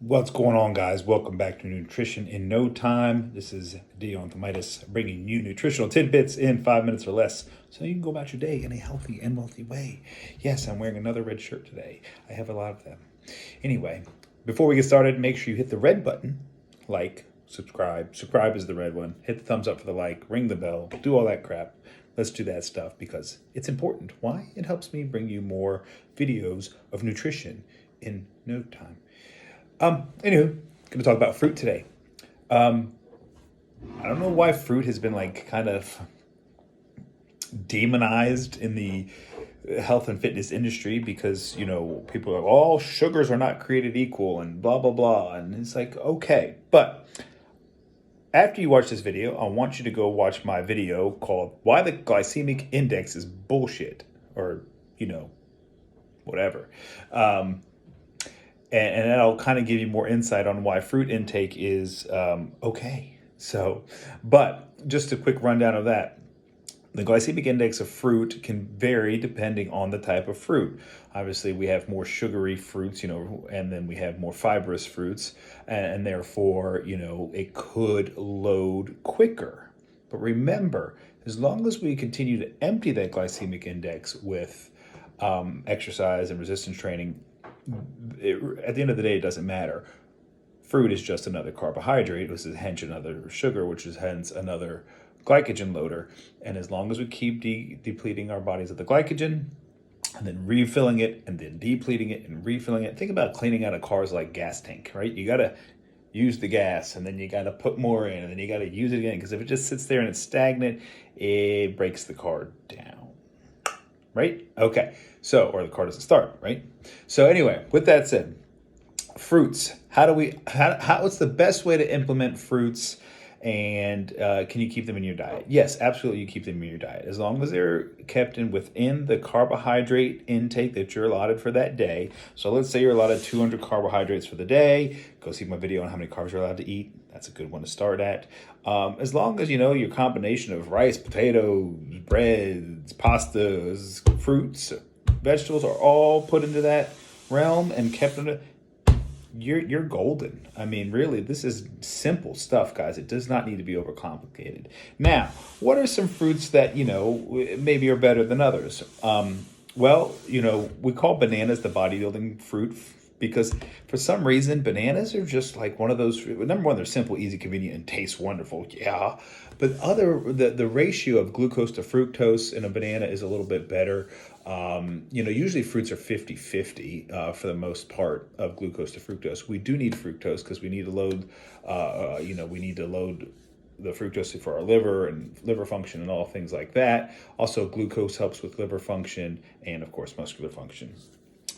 What's going on, guys? Welcome back to Nutrition in No Time. This is Dion Thomaitis bringing you nutritional tidbits in 5 minutes or less so you can go about your day in a healthy and wealthy way. Yes, I'm wearing another red shirt today. I have a lot of them. Anyway, before we get started, make sure you hit the red button, like, subscribe. Subscribe is the red one. Hit the thumbs up for the like, ring the bell, do all that crap. Let's do that stuff because it's important. Why? It helps me bring you more videos of nutrition in no time. Anywho, gonna talk about fruit today. I don't know why fruit has been like kind of demonized in the health and fitness industry because, people are like, all sugars are not created equal and blah, blah, blah. And it's like, okay. But after you watch this video, I want you to go watch my video called Why the Glycemic Index is Bullshit, or, whatever. And that'll kind of give you more insight on why fruit intake is okay. But just a quick rundown of that. The glycemic index of fruit can vary depending on the type of fruit. Obviously, we have more sugary fruits, and then we have more fibrous fruits, and therefore, it could load quicker. But remember, as long as we continue to empty that glycemic index with exercise and resistance training, at the end of the day, it doesn't matter. Fruit is just another carbohydrate, which is hence another sugar, which is hence another glycogen loader. And as long as we keep depleting our bodies of the glycogen, and then refilling it, and then depleting it, and refilling it. Think about cleaning out a car's like gas tank, right? You got to use the gas, and then you got to put more in, and then you got to use it again. Because if it just sits there and it's stagnant, it breaks the car down. Right? Okay. Or the car doesn't start, right? So anyway, with that said, fruits. What's the best way to implement fruits, and can you keep them in your diet? Yes, absolutely, you keep them in your diet. As long as they're kept within the carbohydrate intake that you're allotted for that day. So let's say you're allotted 200 carbohydrates for the day. Go see my video on how many carbs you're allowed to eat. That's a good one to start at. As long as your combination of rice, potatoes, breads, pastas, fruits, vegetables are all put into that realm and kept in it, you're golden. I mean, really, this is simple stuff, guys. It does not need to be overcomplicated. Now, what are some fruits that, maybe are better than others? We call bananas the bodybuilding fruit because for some reason, bananas are just like one of those, number one, they're simple, easy, convenient, and taste wonderful. Yeah. But the ratio of glucose to fructose in a banana is a little bit better. Usually fruits are 50-50 for the most part of glucose to fructose. We do need fructose because we need to load, the fructose for our liver and liver function and all things like that. Also, glucose helps with liver function and, of course, muscular function.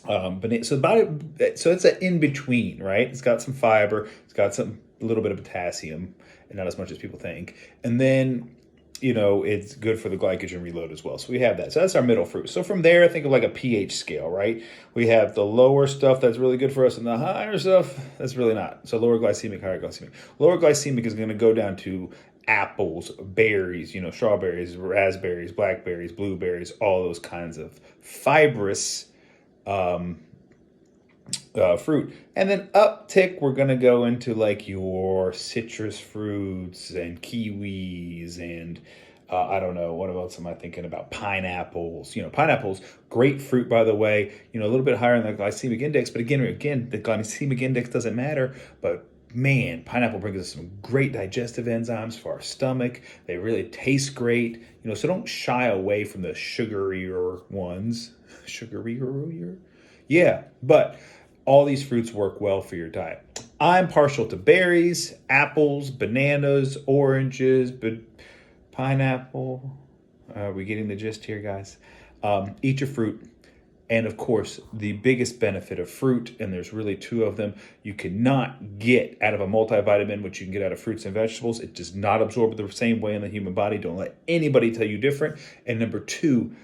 So it's an in between, right? It's got some fiber, it's got a little bit of potassium, and not as much as people think. And then, it's good for the glycogen reload as well. So we have that. So that's our middle fruit. So from there, think of like a pH scale, right? We have the lower stuff that's really good for us and the higher stuff that's really not. So lower glycemic, higher glycemic. Lower glycemic is going to go down to apples, berries, strawberries, raspberries, blackberries, blueberries, all those kinds of fibrous fruit. And then uptick, we're going to go into like your citrus fruits and kiwis and I don't know, what else am I thinking about? Pineapples. Pineapples, great fruit, by the way, a little bit higher in the glycemic index. But again, the glycemic index doesn't matter. But man, pineapple brings us some great digestive enzymes for our stomach. They really taste great. So don't shy away from the sugarier ones. Sugarier? Yeah, but all these fruits work well for your diet. I'm partial to berries, apples, bananas, oranges, but pineapple. Are we getting the gist here, guys? Eat your fruit. And of course, the biggest benefit of fruit, and there's really two of them, you cannot get out of a multivitamin, which you can get out of fruits and vegetables. It does not absorb the same way in the human body. Don't let anybody tell you different. And number two,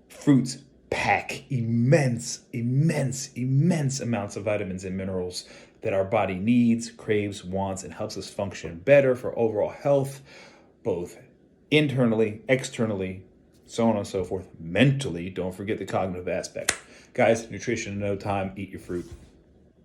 fruits pack immense amounts of vitamins and minerals that our body needs, craves, wants, and helps us function better for overall health, both internally, externally, so on and so forth. Mentally, don't forget the cognitive aspect. Guys, nutrition in no time. Eat your fruit.